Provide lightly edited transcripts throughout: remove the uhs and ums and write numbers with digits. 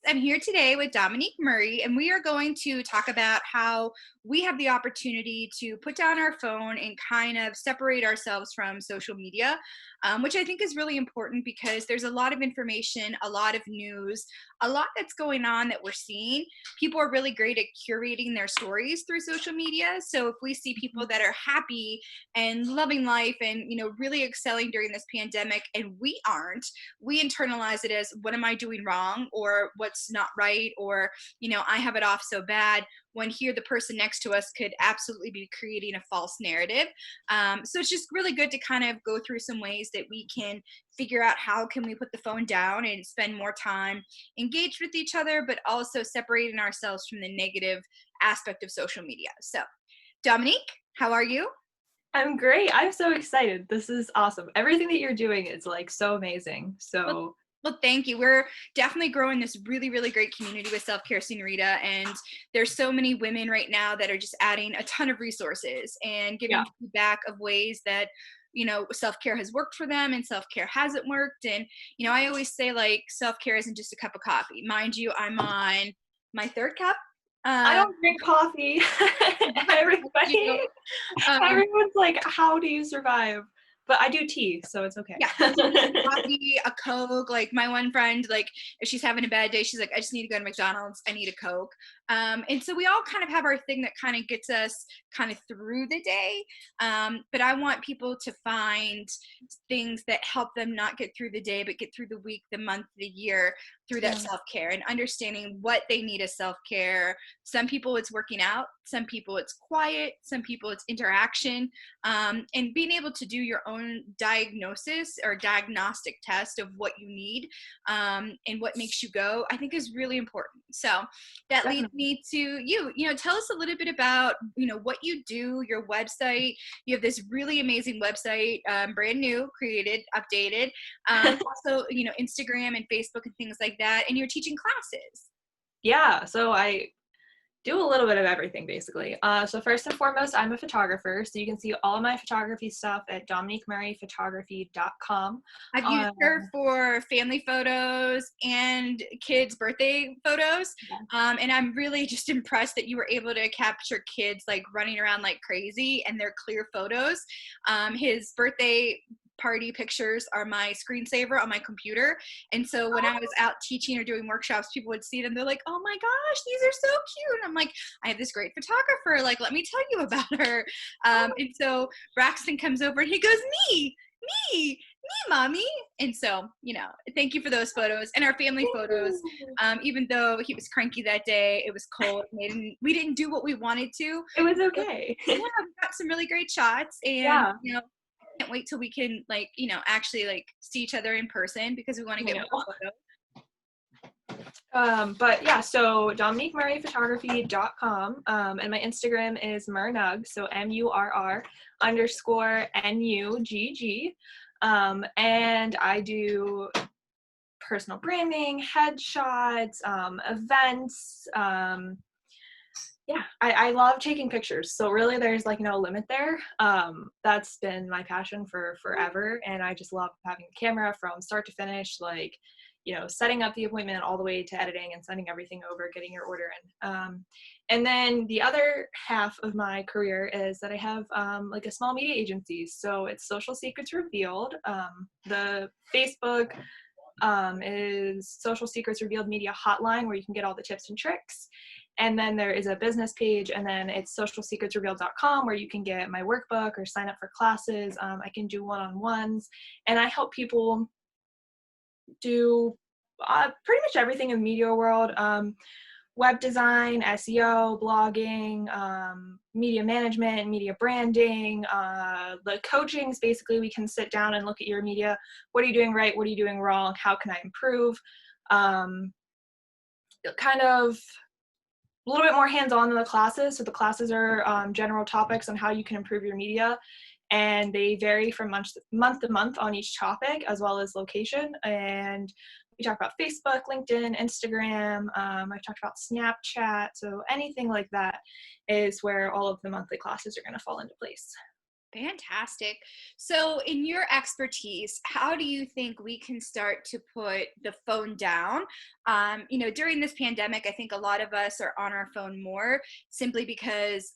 I'm here today with Dominique Murray, and we are going to talk about how we have the opportunity to put down our phone and kind of separate ourselves from social media, which I think is really important because there's a lot of information, a lot of news, a lot that's going on that we're seeing. People are really great at curating their stories through social media. So if we see people that are happy and loving life and really excelling during this pandemic, and we aren't, we internalize it as what am I doing wrong or what's not right, or I have it off so bad, when here the person next to us could absolutely be creating a false narrative. So it's just really good to kind of go through some ways that we can figure out how can we put the phone down and spend more time engaged with each other, but also separating ourselves from the negative aspect of social media. So Dominique, how are you? I'm great. I'm so excited. This is awesome. Everything that you're doing is like so amazing. Well, So, well, thank you. We're definitely growing this really, really great community with Self Care Senorita. And there's so many women right now that are just adding a ton of resources and yeah. giving feedback of ways that, self care has worked for them and self care hasn't worked. And, I always say like self care isn't just a cup of coffee. Mind you, I'm on my third cup. I Um, don't drink coffee. you, Everybody, um, everyone's like, how do you survive? But I do tea, so it's okay. yeah, coffee, a Coke. Like my one friend, like if she's having a bad day, she's like, I just need to go to McDonald's. I need a Coke. And so we all kind of have our thing that kind of gets us kind of through the day. But I want people to find things that help them not get through the day, but get through the week, the month, the year through that Yeah. self-care and understanding what they need as self-care. Some people it's working out, some people it's quiet, some people it's interaction, and being able to do your own diagnosis or diagnostic test of what you need, and what makes you go, I think is really important. So that leads Definitely. me to you. Tell us a little bit about what you do, your website. You have this really amazing website, brand new, created, updated. Also, Instagram and Facebook and things like that. And you're teaching classes. Yeah, so I do a little bit of everything basically. So first and foremost, I'm a photographer, so you can see all of my photography stuff at dominiquemurrayphotography.com. I've used her Um, for family photos and kids' birthday photos. And I'm really just impressed that you were able to capture kids like running around like crazy and they're clear photos. His birthday party pictures are my screensaver on my computer. And so when I was out teaching or doing workshops, people would see them. They're like, oh my gosh, these are so cute. And I'm like, I have this great photographer. Like, let me tell you about her. And so Braxton comes over and he goes, me, mommy. And so, thank you for those photos and our family photos. Even though he was cranky that day, it was cold. We didn't do what we wanted to. it was But, okay. yeah, we got some really great shots, and Yeah, can't wait till we can actually like see each other in person because we want to I get more know. photos. But yeah, so dominiquemurrayphotography.com, and my Instagram is murnug, so MURR_NUGG. And I do personal branding, headshots, events. Yeah, I love taking pictures. So really there's like no limit there. That's been my passion for forever. And I just love having the camera from start to finish, like, setting up the appointment all the way to editing and sending everything over, getting your order in. And then the other half of my career is that I have like a small media agency. So it's Social Secrets Revealed. The Facebook is Social Secrets Revealed Media Hotline, where you can get all the tips and tricks. And then there is a business page, and then it's socialsecretsrevealed.com, where you can get my workbook or sign up for classes. I can do one-on-ones, and I help people do pretty much everything in the media world. Web design, SEO, blogging, media management, media branding. The coachings, basically, we can sit down and look at your media. What are you doing right? What are you doing wrong? How can I improve? Kind of a little bit more hands-on than the classes. So the classes are general topics on how you can improve your media, and they vary from month to month on each topic, as well as location. And we talk about Facebook, LinkedIn, Instagram. I've talked about Snapchat. So anything like that is where all of the monthly classes are going to fall into place. Fantastic. So, in your expertise, how do you think we can start to put the phone down? During this pandemic, I think a lot of us are on our phone more simply because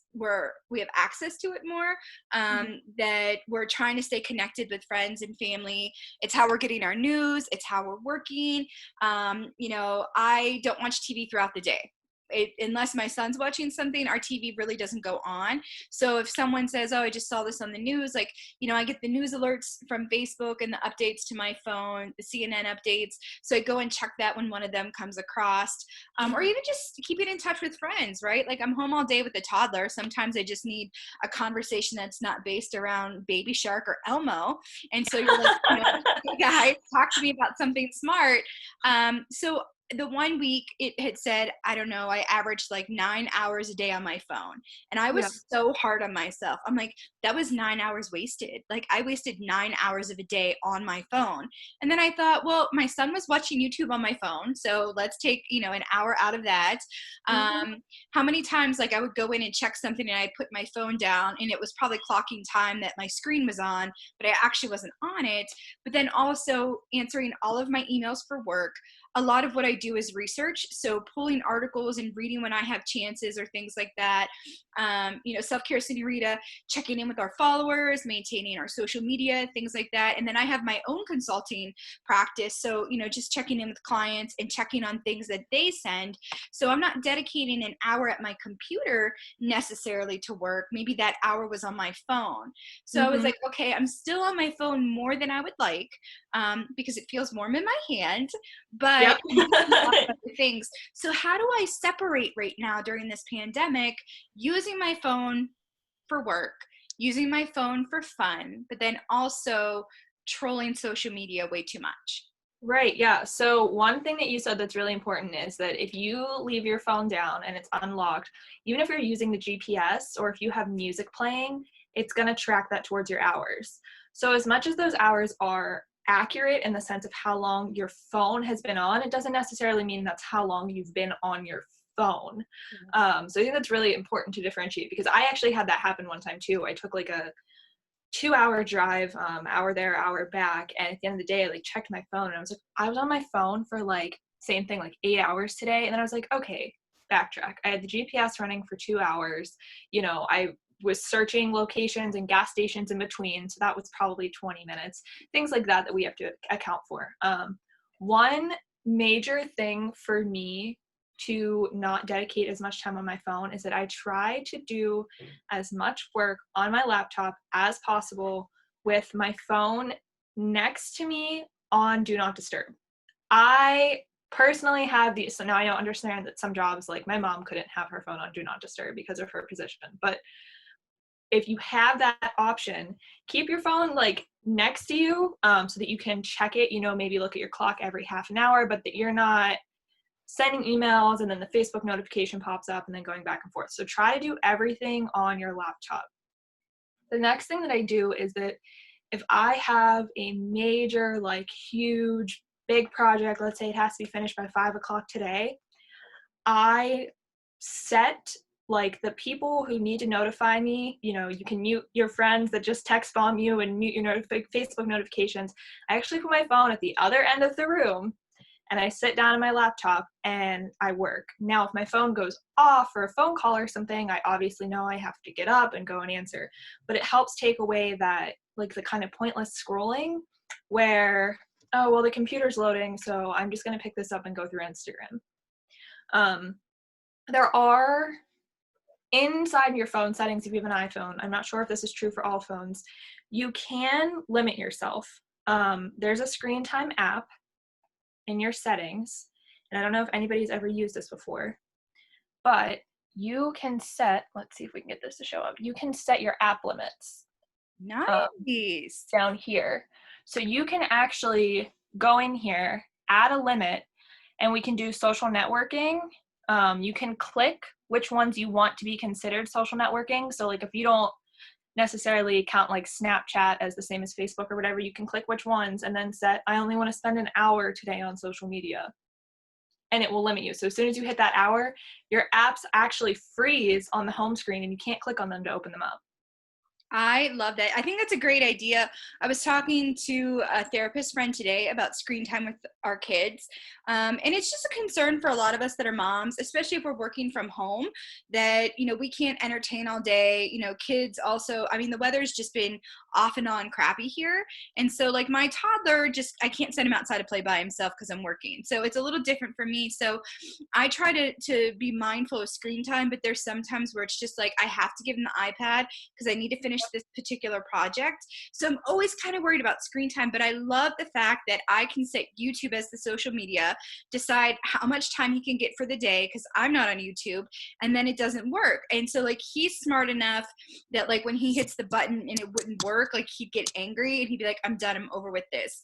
we have access to it more. Mhm. That we're trying to stay connected with friends and family. It's how we're getting our news. It's how we're working. I don't watch TV throughout the day. Unless my son's watching something, our TV really doesn't go on. So if someone says, "Oh, I just saw this on the news," like, I get the news alerts from Facebook and the updates to my phone, the CNN updates. So I go and check that when one of them comes across, or Mhm. even just keeping in touch with friends, right? Like, I'm home all day with a toddler. Sometimes I just need a conversation that's not based around Baby Shark or Elmo. And so you're like, hey guys, talk to me about something smart. So the one week it had said, I don't know, I averaged like 9 hours a day on my phone. And I Yeah. was so hard on myself. I'm like, that was 9 hours wasted. Like, I wasted 9 hours of a day on my phone. And then I thought, well, my son was watching YouTube on my phone. So let's take, an hour out of that. Mhm. How many times, like, I would go in and check something and I put my phone down and it was probably clocking time that my screen was on, but I actually wasn't on it. But then also answering all of my emails for work. A lot of what I do is research. So pulling articles and reading when I have chances or things like that. Self care senorita, checking in with our followers, maintaining our social media, things like that. And then I have my own consulting practice. So, just checking in with clients and checking on things that they send. So I'm not dedicating an hour at my computer necessarily to work. Maybe that hour was on my phone. So I was Mhm. like, okay, I'm still on my phone more than I would like, because it feels warm in my hand, but Yep. I'm doing a lot of other things. So how do I separate right now during this pandemic, using my phone for work, using my phone for fun, but then also trolling social media way too much? Right, yeah. So one thing that you said that's really important is that if you leave your phone down and it's unlocked, even if you're using the GPS or if you have music playing, it's going to track that towards your hours. So as much as those hours are accurate in the sense of how long your phone has been on, it doesn't necessarily mean that's how long you've been on your phone. So I think that's really important to differentiate because I actually had that happen one time too. I took like a 2 hour drive, hour there, hour back. And at the end of the day, I like checked my phone and I was on my phone for like, same thing, like 8 hours today. And then I was like, okay, backtrack. I had the GPS running for 2 hours. I was searching locations and gas stations in between. So that was probably 20 minutes, things like that we have to account for. One major thing for me to not dedicate as much time on my phone is that I try to do as much work on my laptop as possible with my phone next to me on Do Not Disturb. I personally have these, so now I don't understand that some jobs, like my mom couldn't have her phone on Do Not Disturb because of her position. But if you have that option, keep your phone like next to you so that you can check it, maybe look at your clock every half an hour, but that you're not sending emails and then the Facebook notification pops up and then going back and forth. So try to do everything on your laptop. The next thing that I do is that if I have a major, like huge, big project, let's say it has to be finished by 5 o'clock today, I set like the people who need to notify me, you can mute your friends that just text bomb you and mute your Facebook notifications. I actually put my phone at the other end of the room and I sit down on my laptop and I work. Now, if my phone goes off for a phone call or something, I obviously know I have to get up and go and answer. But it helps take away that, like, the kind of pointless scrolling where, oh, well, the computer's loading, so I'm just going to pick this up and go through Instagram. Um, there are inside your phone settings, if you have an iPhone, I'm not sure if this is true for all phones, you can limit yourself. There's a screen time app in your settings, and I don't know if anybody's ever used this before, but you can set, let's see if we can get this to show up. You can set your app limits um, Nice. down here. So you can actually go in here, add a limit, and we can do social networking. You can click which ones you want to be considered social networking. So like if you don't necessarily count like Snapchat as the same as Facebook or whatever, you can click which ones and then set, I only want to spend an hour today on social media. And it will limit you. So as soon as you hit that hour, your apps actually freeze on the home screen and you can't click on them to open them up. I love that. I think that's a great idea. I was talking to a therapist friend today about screen time with our kids. And it's just a concern for a lot of us that are moms, especially if we're working from home, that, we can't entertain all day. Kids also, I mean, the weather's just been off and on crappy here. And so, like, my toddler, just, I can't send him outside to play by himself because I'm working. So it's a little different for me. So I try to be mindful of screen time, but there's sometimes where it's just like I have to give him the iPad because I need to finish this particular project. So I'm always kind of worried about screen time, but I love the fact that I can set YouTube as the social media, decide how much time he can get for the day because I'm not on YouTube, and then it doesn't work. And so, like, he's smart enough that, like, when he hits the button and it wouldn't work, like, he'd get angry and he'd be like, I'm done, I'm over with this.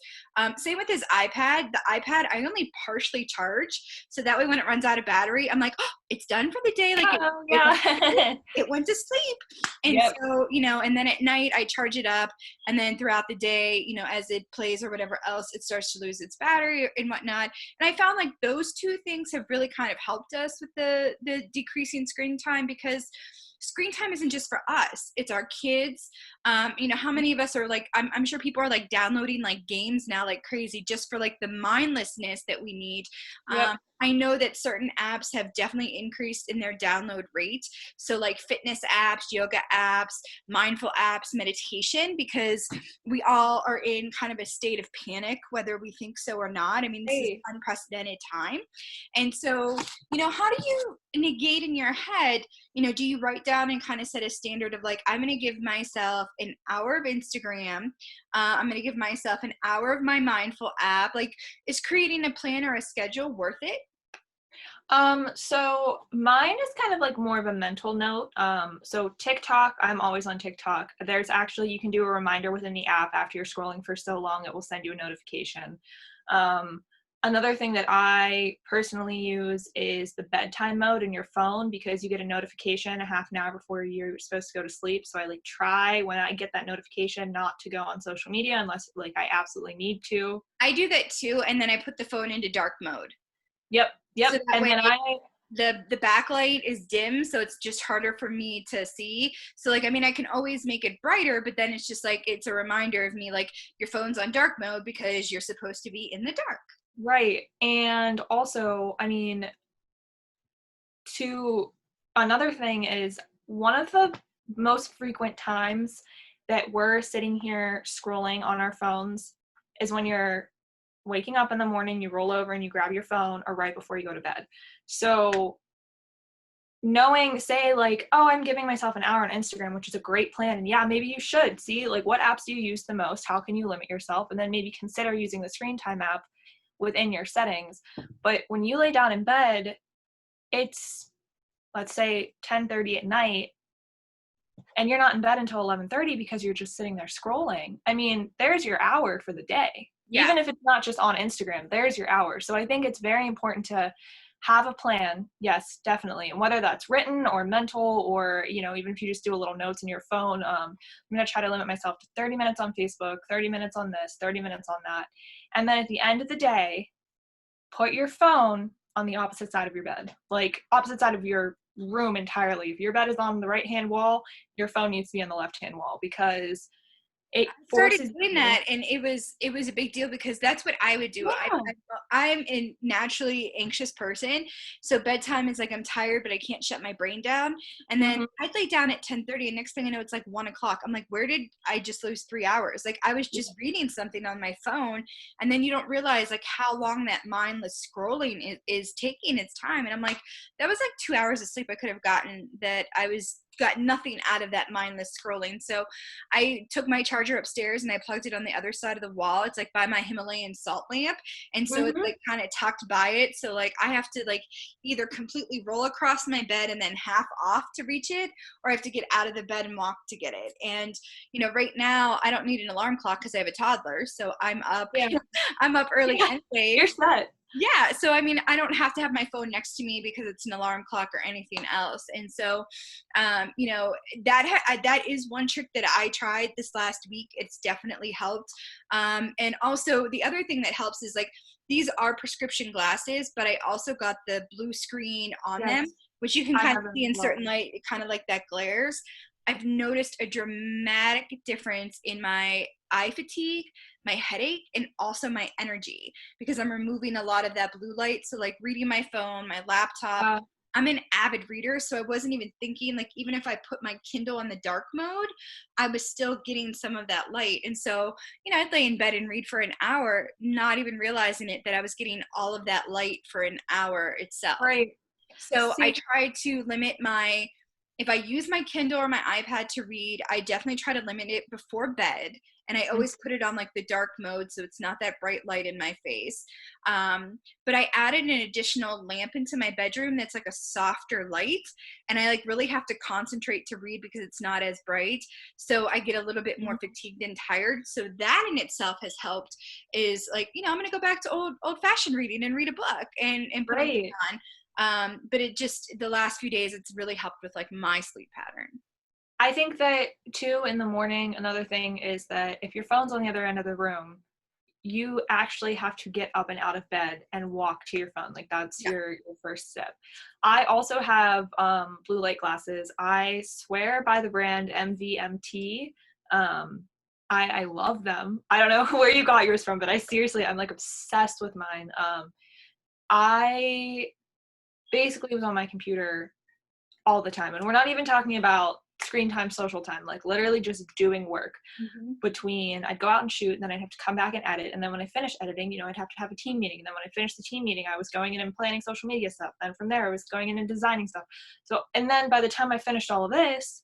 Same with his iPad. The iPad I only partially charge, so that way when it runs out of battery, I'm like, oh, it's done for the day. Like, Oh, it, yeah. it went to sleep. And Yep. so, and then at night I charge it up, and then throughout the day, as it plays or whatever else, it starts to lose its battery and whatnot. And I found like those two things have really kind of helped us with the decreasing screen time, because screen time isn't just for us, it's our kids. How many of us are like, I'm sure people are like downloading like games now like crazy just for like the mindlessness that we need. Yep. I know that certain apps have definitely increased in their download rate. So, like, fitness apps, yoga apps, mindful apps, meditation, because we all are in kind of a state of panic, whether we think so or not. I mean, this is Hey. unprecedented time. And so, how do you negate in your head? Do you write down and kind of set a standard of like, I'm going to give myself an hour of Instagram. I'm going to give myself an hour of my mindful app. Like, is creating a plan or a schedule worth it? So mine is kind of like more of a mental note. So TikTok, I'm always on TikTok. There's actually, you can do a reminder within the app after you're scrolling for so long, it will send you a notification. Um, Another thing that I personally use is the bedtime mode in your phone, because you get a notification a half an hour before you're supposed to go to sleep. So I like try when I get that notification not to go on social media unless like I absolutely need to. I do that too, and then I put the phone into dark mode. Yep. So Yep. that And way then I the backlight is dim, so it's just harder for me to see. So, like, I mean, I can always make it brighter, but then it's just like it's a reminder of me, like, your phone's on dark mode because you're supposed to be in the dark. Right. And also, I mean, to another thing is one of the most frequent times that we're sitting here scrolling on our phones is when you're waking up in the morning, you roll over and you grab your phone, or right before you go to bed. So knowing, say like, oh, I'm giving myself an hour on Instagram, which is a great plan. And yeah, maybe you should see like what apps do you use the most? How can you limit yourself? And then maybe consider using the screen time app within your settings. But when you lay down in bed, it's, let's say 10:30 at night, and you're not in bed until 11:30 because you're just sitting there scrolling. I mean, there's your hour for the day. Yeah. Even if it's not just on Instagram, there's your hour. So I think it's very important to have a plan. Yes, definitely. And whether that's written or mental, or, even if you just do a little notes in your phone, I'm going to try to limit myself to 30 minutes on Facebook, 30 minutes on this, 30 minutes on that. And then at the end of the day, put your phone on the opposite side of your bed, like opposite side of your room entirely. If your bed is on the right hand wall, your phone needs to be on the left hand wall, because it Started forces doing you. that, and it was a big deal because that's what I would do. Yeah. I'm a naturally anxious person, so bedtime is like I'm tired but I can't shut my brain down, and then Hmm. I'd lay down at 10:30, and next thing I know it's like 1 o'clock. I'm like, where did I just lose 3 hours? Like, I was just reading something on my phone, and then you don't realize like how long that mindless scrolling is taking its time. And I'm like, that was like 2 hours of sleep I could have gotten, that I was got nothing out of that mindless scrolling. So I took my charger upstairs and I plugged it on the other side of the wall. It's like by my Himalayan salt lamp. And so it's Hmm. like kind of tucked by it. So like I have to like either completely roll across my bed and then half off to reach it, or I have to get out of the bed and walk to get it. And right now I don't need an alarm clock because I have a toddler. So I'm up Yeah. I'm up early Yeah. anyway. You're set. Yeah, so I mean, I don't have to have my phone next to me because it's an alarm clock or anything else. And so, that is one trick that I tried this last week. It's definitely helped. And also, the other thing that helps is like these are prescription glasses, but I also got the blue screen on them, Yes. which you can I kind of have them see as in well. certain light, kind of like that glares. I've noticed a dramatic difference in my eye fatigue, my headache, and also my energy because I'm removing a lot of that blue light. So, like reading my phone, my laptop, Uh, I'm an avid reader. So, I wasn't even thinking, like, even if I put my Kindle on the dark mode, I was still getting some of that light. And so, I'd lay in bed and read for an hour, not even realizing it that I was getting all of that light for an hour itself. right. So I See, try to limit my, if I use my Kindle or my iPad to read, I definitely try to limit it before bed. And I mm, always put it on like the dark mode so it's not that bright light in my face. But I added an additional lamp into my bedroom that's like a softer light. And I like really have to concentrate to read because it's not as bright. So I get a little bit more mm, fatigued and tired. So that in itself has helped is like, I'm going to go back to old fashioned reading and read a book and put them right. on. But it just the last few days it's really helped with like my sleep pattern. I think that too in the morning, another thing is that if your phone's on the other end of the room, you actually have to get up and out of bed and walk to your phone. Like that's Yeah. your first step. I also have blue light glasses. I swear by the brand MVMT. Um, I love them. I don't know where you got yours from, but I'm like obsessed with mine. I basically was on my computer all the time, and we're not even talking about screen time, social time, like literally just doing work. Hmm. Between I'd go out and shoot, and then I'd have to come back and edit, and then when I finished editing, I'd have to have a team meeting, and then when I finished the team meeting, I was going in and planning social media stuff, then from there I was going in and designing stuff. So, and then by the time I finished all of this,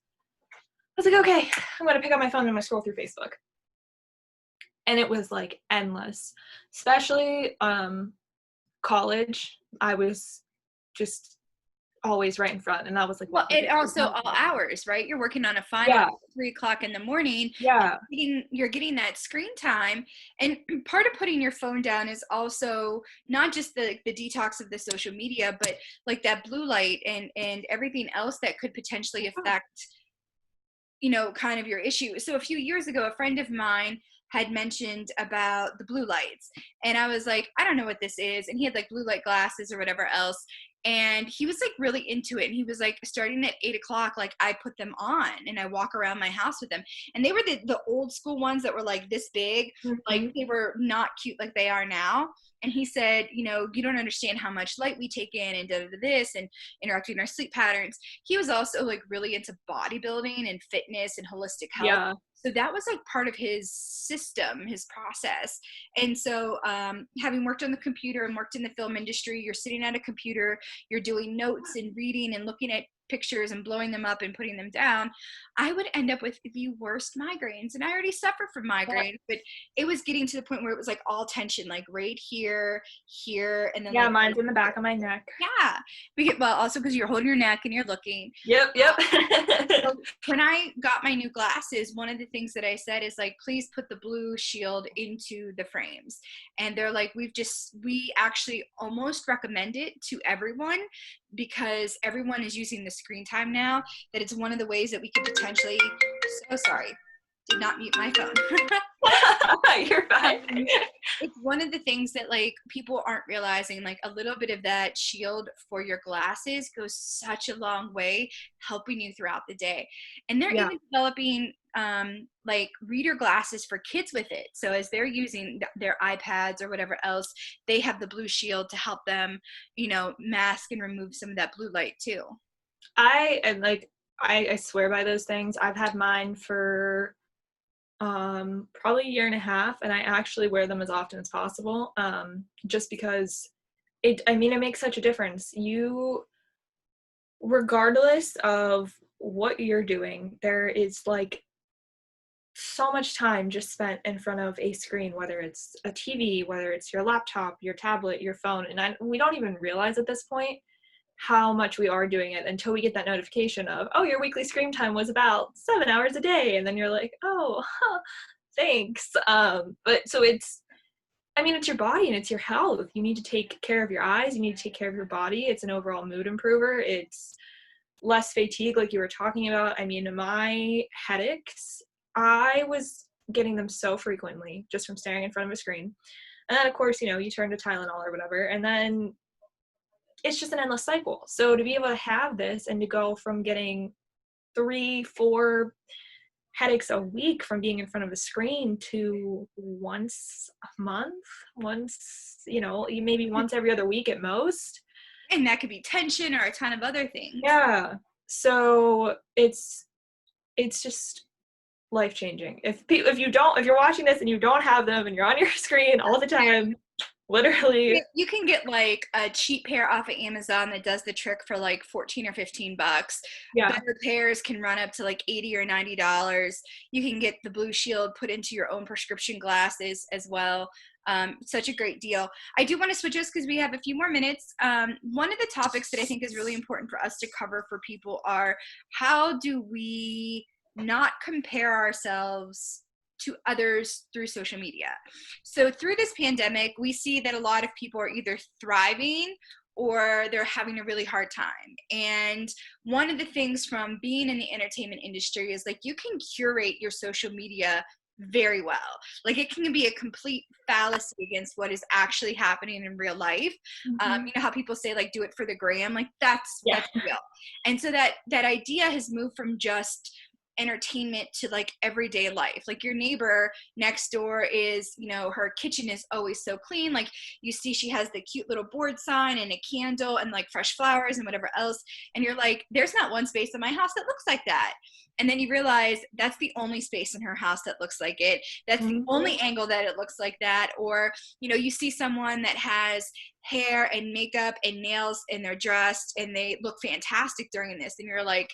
I was like, okay, I'm gonna pick up my phone and I'm gonna scroll through Facebook, and it was like endless. Especially college, I was just always right in front, and that was like Well, what, like it a also all hours, right? You're working on a final yeah, at 3 o'clock in the morning. yeah, You're getting that screen time, and part of putting your phone down is also not just the detox of the social media, but like that blue light and everything else that could potentially affect kind of your issue. So a few years ago, a friend of mine had mentioned about the blue lights. And I was like, I don't know what this is. And he had like blue light glasses or whatever else. And he was like really into it. And he was like, starting at 8 o'clock, like I put them on and I walk around my house with them. And they were the old school ones that were like this big, like mm-hmm. they were not cute like they are now. And he said, you don't understand how much light we take in and this and interacting our sleep patterns. He was also like really into bodybuilding and fitness and holistic health. Yeah, So that was like part of his system, his process. And so having worked on the computer and worked in the film industry, you're sitting at a computer, you're doing notes and reading and looking at pictures and blowing them up and putting them down. I would end up with the worst migraines. And I already suffer from migraines, but it was getting to the point where it was like all tension, like right here, here, and then yeah, like mine's right in the here. back of my neck. Yeah. Well, also because you're holding your neck and you're looking. Yep, yep. So when I got my new glasses, one of the things that I said is like, please put the blue shield into the frames. And they're like, we actually almost recommend it to everyone because everyone is using the screen time now, that it's one of the ways that we could potentially, so sorry, did not mute my phone. You're fine. It's one of the things that like people aren't realizing, like a little bit of that shield for your glasses goes such a long way helping you throughout the day. And they're Yeah. even developing like reader glasses for kids with it. So as they're using their iPads or whatever else, they have the blue shield to help them mask and remove some of that blue light too. I and like I swear by those things. I've had mine for probably a year and a half, and I actually wear them as often as possible. Just because it makes such a difference. You, regardless of what you're doing, there is like so much time just spent in front of a screen, whether it's a TV, whether it's your laptop, your tablet, your phone, and we don't even realize at this point how much we are doing it until we get that notification of, oh, your weekly screen time was about 7 hours a day, and then you're like, oh, huh, thanks. But so it's your body and it's your health. You need to take care of your eyes. You need to take care of your body. It's an overall mood improver. It's less fatigue, like you were talking about. I mean, my headaches, I was getting them so frequently just from staring in front of a screen. And then, of course, you turn to Tylenol or whatever, and then it's just an endless cycle. So to be able to have this and to go from getting 3-4 headaches a week from being in front of a screen to once a month, once, maybe once every other week at most. And that could be tension or a ton of other things. Yeah. So it's just life changing. If you're watching this and you don't have them and you're on your screen all the time, literally. You can get like a cheap pair off of Amazon that does the trick for like 14 or 15 bucks. Yeah. Better pairs can run up to like 80 or $90. You can get the Blue Shield put into your own prescription glasses as well. Such a great deal. I do want to switch us because we have a few more minutes. One of the topics that I think is really important for us to cover for people are, how do we not compare ourselves to others through social media? So through this pandemic, we see that a lot of people are either thriving or they're having a really hard time. And one of the things from being in the entertainment industry is like, you can curate your social media very well. Like, it can be a complete fallacy against what is actually happening in real life. Mm-hmm. You know how people say like, do it for the gram? Like that's real. And so that idea has moved from just entertainment to like everyday life. Like, your neighbor next door is, her kitchen is always so clean. Like, you see she has the cute little board sign and a candle and like fresh flowers and whatever else, and you're like, there's not one space in my house that looks like that. And then you realize that's the only space in her house that looks like it. That's the only angle that it looks like that. Or, you see someone that has hair and makeup and nails and they're dressed and they look fantastic during this, and you're like,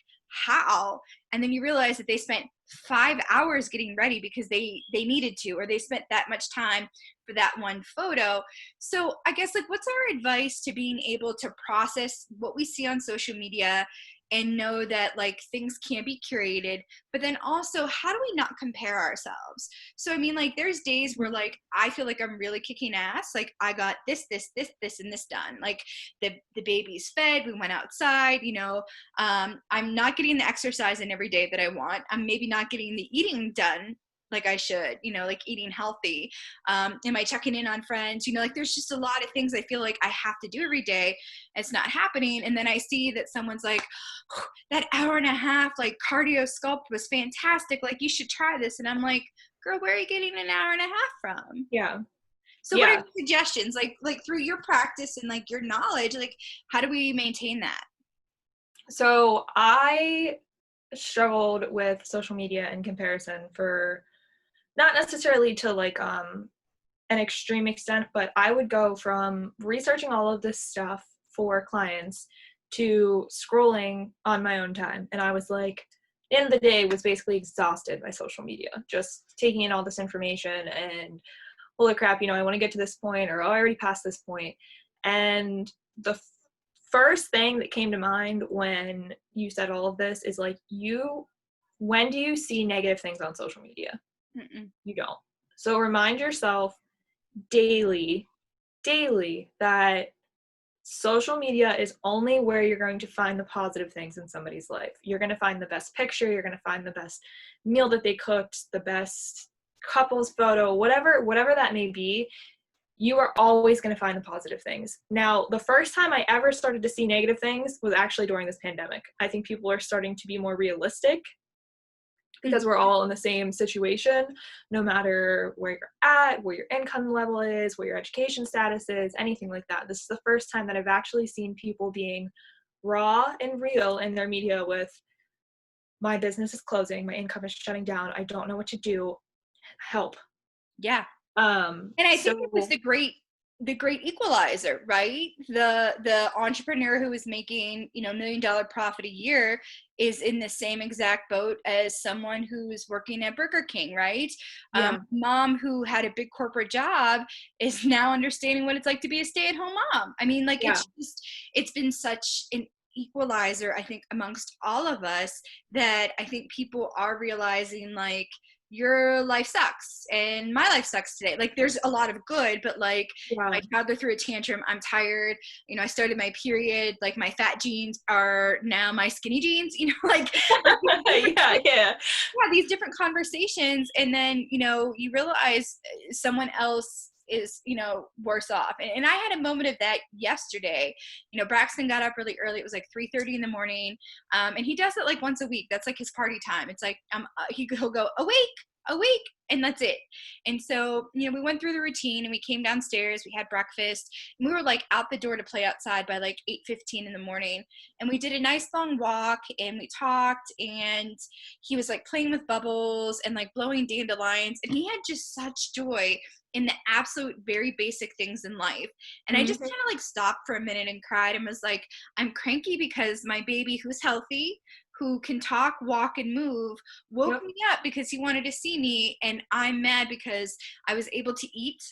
how? And then you realize that they spent 5 hours getting ready because they needed to, or they spent that much time for that one photo. So I guess, like, what's our advice to being able to process what we see on social media and know that like things can be curated, but then also, how do we not compare ourselves? So I mean, like, there's days where like I feel like I'm really kicking ass, like I got this and this done, like the baby's fed, we went outside, I'm not getting the exercise in every day that I want, I'm maybe not getting the eating done like I should, like eating healthy. Am I checking in on friends? Like, there's just a lot of things I feel like I have to do every day. It's not happening. And then I see that someone's like, oh, that hour and a half, like cardio sculpt was fantastic. Like, you should try this. And I'm like, girl, where are you getting an hour and a half from? Yeah. So what are your suggestions? Like through your practice and like your knowledge, like how do we maintain that? So I struggled with social media in comparison for not necessarily to like an extreme extent, but I would go from researching all of this stuff for clients to scrolling on my own time. And I was like, at the end of the day, was basically exhausted by social media, just taking in all this information and holy crap, I want to get to this point, or oh, I already passed this point. And the first thing that came to mind when you said all of this is like, when do you see negative things on social media? Mm-mm. You don't. So remind yourself daily that social media is only where you're going to find the positive things in somebody's life. You're going to find the best picture, you're going to find the best meal that they cooked, the best couple's photo, whatever that may be. You are always going to find the positive things. Now, the first time I ever started to see negative things was actually during this pandemic. I think people are starting to be more realistic because we're all in the same situation, no matter where you're at, where your income level is, where your education status is, anything like that. This is the first time that I've actually seen people being raw and real in their media with, my business is closing, my income is shutting down, I don't know what to do, help. Yeah. And I think it was the great equalizer, right? The entrepreneur who is making, $1 million profit a year is in the same exact boat as someone who's working at Burger King, right? Yeah. Mom who had a big corporate job is now understanding what it's like to be a stay-at-home mom. I mean, like, it's been such an equalizer, I think, amongst all of us, that I think people are realizing, like, your life sucks and my life sucks today. Like, there's a lot of good, but like, my toddler threw a tantrum, I'm tired, I started my period, like my fat jeans are now my skinny jeans, like these different conversations. And then, you realize someone else is, worse off. And I had a moment of that yesterday. Braxton got up really early. It was like 3:30 in the morning. And he does it like once a week. That's like his party time. It's like, he'll go awake, and that's it. And so, we went through the routine and we came downstairs, we had breakfast, and we were like out the door to play outside by like 8:15 in the morning. And we did a nice long walk and we talked, and he was like playing with bubbles and like blowing dandelions, and he had just such joy in the absolute very basic things in life. And I just Mhm. kind of like stopped for a minute and cried and was like, I'm cranky because my baby, who's healthy, who can talk, walk, and move, woke Yep. me up because he wanted to see me. And I'm mad because I was able to eat,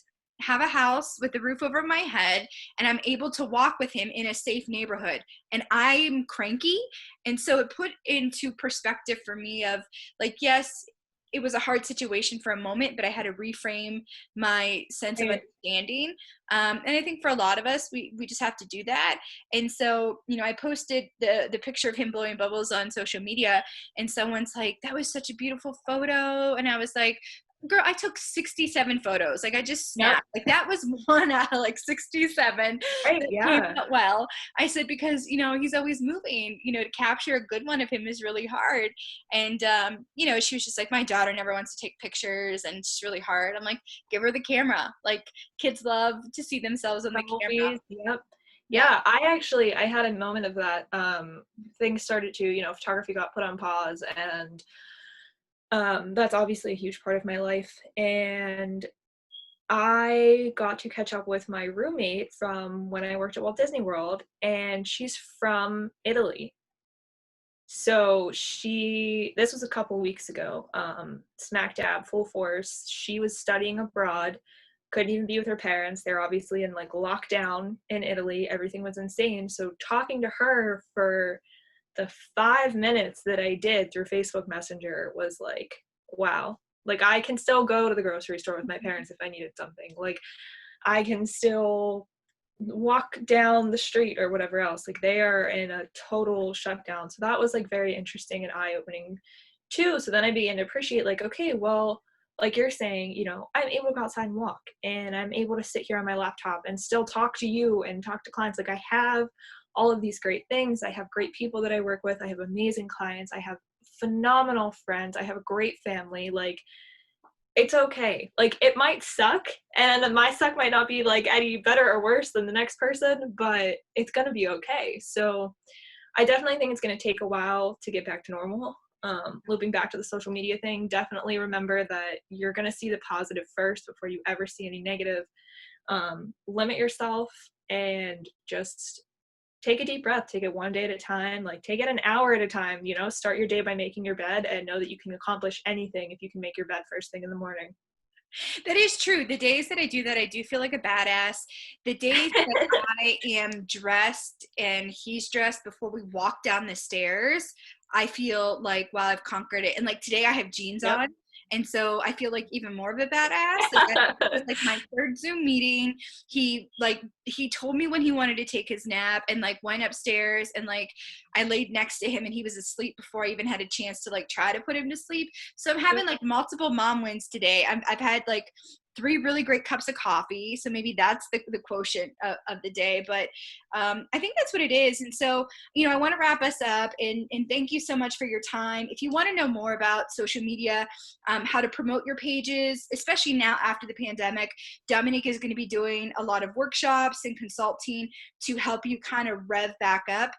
have a house with a roof over my head, and I'm able to walk with him in a safe neighborhood. And I'm cranky. And so it put into perspective for me of like, yes, it was a hard situation for a moment, but I had to reframe my sense of Right. understanding. And I think for a lot of us, we just have to do that. And so, I posted the picture of him blowing bubbles on social media, and someone's like, that was such a beautiful photo. And I was like, girl, I took 67 photos. Like I just Yep. snapped. Like that was one out of like 67 Right. that came Yeah. out well. I said, because, he's always moving, to capture a good one of him is really hard. And, she was just like, my daughter never wants to take pictures and it's really hard. I'm like, give her the camera. Like kids love to see themselves on the camera. Always. Yep. Yeah. Yeah, I had a moment of that. Things started to, photography got put on pause, and that's obviously a huge part of my life. And I got to catch up with my roommate from when I worked at Walt Disney World, and she's from Italy. So this was a couple weeks ago, smack dab, full force. She was studying abroad, couldn't even be with her parents. They're obviously in like lockdown in Italy. Everything was insane. So talking to her for the 5 minutes that I did through Facebook Messenger was like, wow. Like I can still go to the grocery store with my parents if I needed something. Like I can still walk down the street or whatever else. Like they are in a total shutdown. So that was like very interesting and eye-opening too. So then I began to appreciate like, okay, well, like you're saying, I'm able to go outside and walk, and I'm able to sit here on my laptop and still talk to you and talk to clients. Like I have all of these great things. I have great people that I work with. I have amazing clients. I have phenomenal friends. I have a great family. Like it's okay. Like it might suck, and my suck might not be like any better or worse than the next person, but it's gonna be okay. So I definitely think it's gonna take a while to get back to normal. Looping back to the social media thing, definitely remember that you're gonna see the positive first before you ever see any negative. Limit yourself and just take a deep breath. Take it one day at a time. Like take it an hour at a time. Start your day by making your bed, and know that you can accomplish anything if you can make your bed first thing in the morning. That is true. The days that I do that, I do feel like a badass. The days that I am dressed and he's dressed before we walk down the stairs, I feel like, wow, I've conquered it. And like today I have jeans Yep. on. And so I feel like even more of a badass. Like this was like my third Zoom meeting. He told me when he wanted to take his nap and like went upstairs, and like I laid next to him and he was asleep before I even had a chance to like try to put him to sleep. So I'm having Yep. like multiple mom wins today. I've had like 3 really great cups of coffee. So maybe that's the quotient of the day. But I think that's what it is. And so, I want to wrap us up and thank you so much for your time. If you want to know more about social media, how to promote your pages, especially now after the pandemic, Dominique is going to be doing a lot of workshops and consulting to help you kind of rev back up.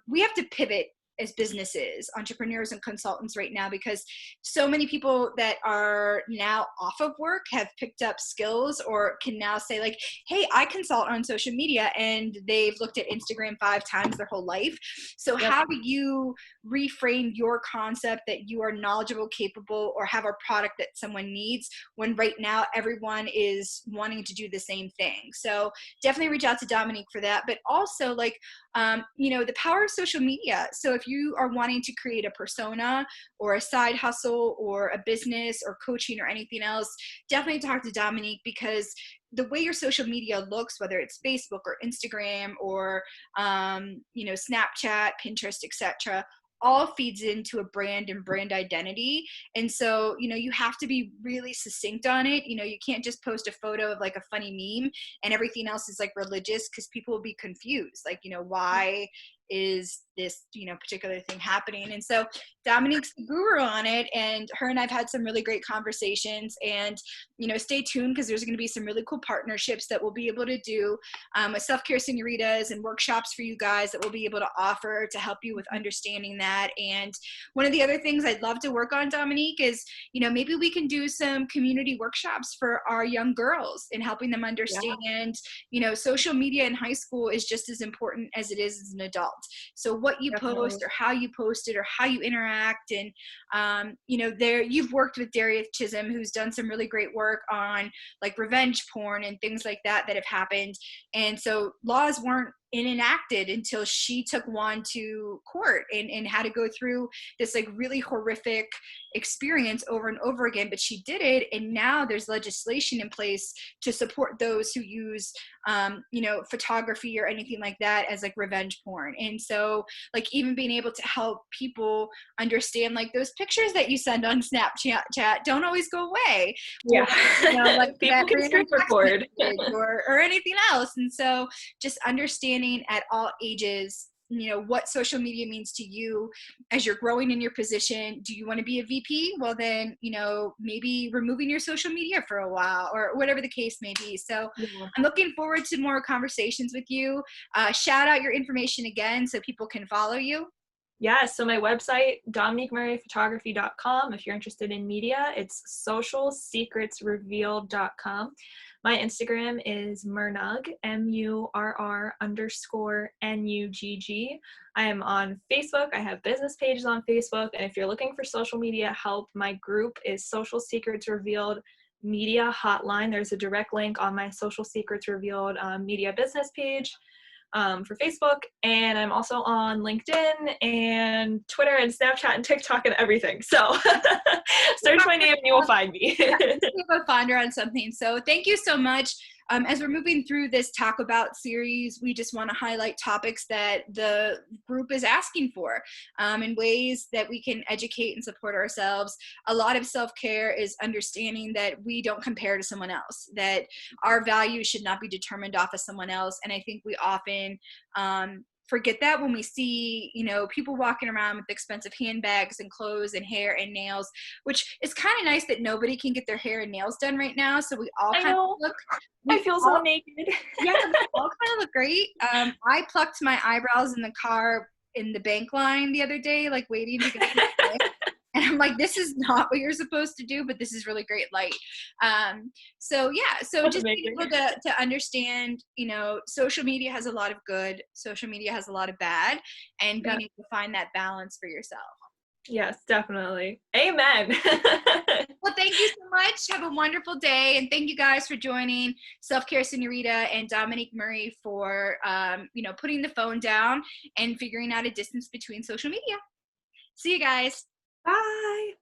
We have to pivot as businesses, entrepreneurs, and consultants right now, because so many people that are now off of work have picked up skills or can now say like, hey, I consult on social media, and they've looked at Instagram 5 times their whole life. So Yep. how do you reframe your concept that you are knowledgeable, capable, or have a product that someone needs when right now everyone is wanting to do the same thing? So definitely reach out to Dominique for that. But also like, the power of social media. So if you are wanting to create a persona or a side hustle or a business or coaching or anything else, definitely talk to Dominique, because the way your social media looks, whether it's Facebook or Instagram or, Snapchat, Pinterest, etc., all feeds into a brand and brand identity. And so, you have to be really succinct on it. You can't just post a photo of like a funny meme and everything else is like religious, because people will be confused. Like, why is this, particular thing happening? And so Dominique's the guru on it, and her and I've had some really great conversations. And, stay tuned, because there's going to be some really cool partnerships that we'll be able to do with Self-Care Senoritas, and workshops for you guys that we'll be able to offer to help you with understanding that. And one of the other things I'd love to work on, Dominique, is, maybe we can do some community workshops for our young girls and helping them understand, social media in high school is just as important as it is as an adult. So what you post, or how you post it, or how you interact. And you've worked with Darieth Chisholm, who's done some really great work on like revenge porn and things like that have happened. And so laws weren't enacted until she took one to court and had to go through this like really horrific experience over and over again, but she did it. And now there's legislation in place to support those who use photography or anything like that as like revenge porn. And so like even being able to help people understand, like, those pictures that you send on Snapchat don't always go away. Yeah. Or, like People can screen record or anything else. And so just understanding at all ages, what social media means to you as you're growing in your position. Do you want to be a VP? Well, then, maybe removing your social media for a while, or whatever the case may be. So I'm looking forward to more conversations with you. Shout out your information again so people can follow you. Yeah, so my website, DominiqueMurrayPhotography.com. If you're interested in media, it's socialsecretsrevealed.com. My Instagram is Murnug, MURR_NUGG. I am on Facebook. I have business pages on Facebook. And if you're looking for social media help, my group is Social Secrets Revealed Media Hotline. There's a direct link on my Social Secrets Revealed media business page for Facebook. And I'm also on LinkedIn and Twitter and Snapchat and TikTok and everything. So search my name and you will find me. We'll find her on something. So thank you so much. As we're moving through this Talk About series, we just want to highlight topics that the group is asking for, in ways that we can educate and support ourselves. A lot of self-care is understanding that we don't compare to someone else, that our values should not be determined off of someone else. And I think we often forget that when we see, people walking around with expensive handbags and clothes and hair and nails, which is kind of nice that nobody can get their hair and nails done right now. So we all kind of look. I feel so naked. Yeah, we all kind of look great. I plucked my eyebrows in the car in the bank line the other day, like waiting to get and I'm like, this is not what you're supposed to do, but this is really great light. So just being able to understand, social media has a lot of good, social media has a lot of bad, and being able to find that balance for yourself. Yes, definitely. Amen. Well, thank you so much. Have a wonderful day. And thank you guys for joining Self-Care Senorita and Dominique Murray for, putting the phone down and figuring out a distance between social media. See you guys. Bye.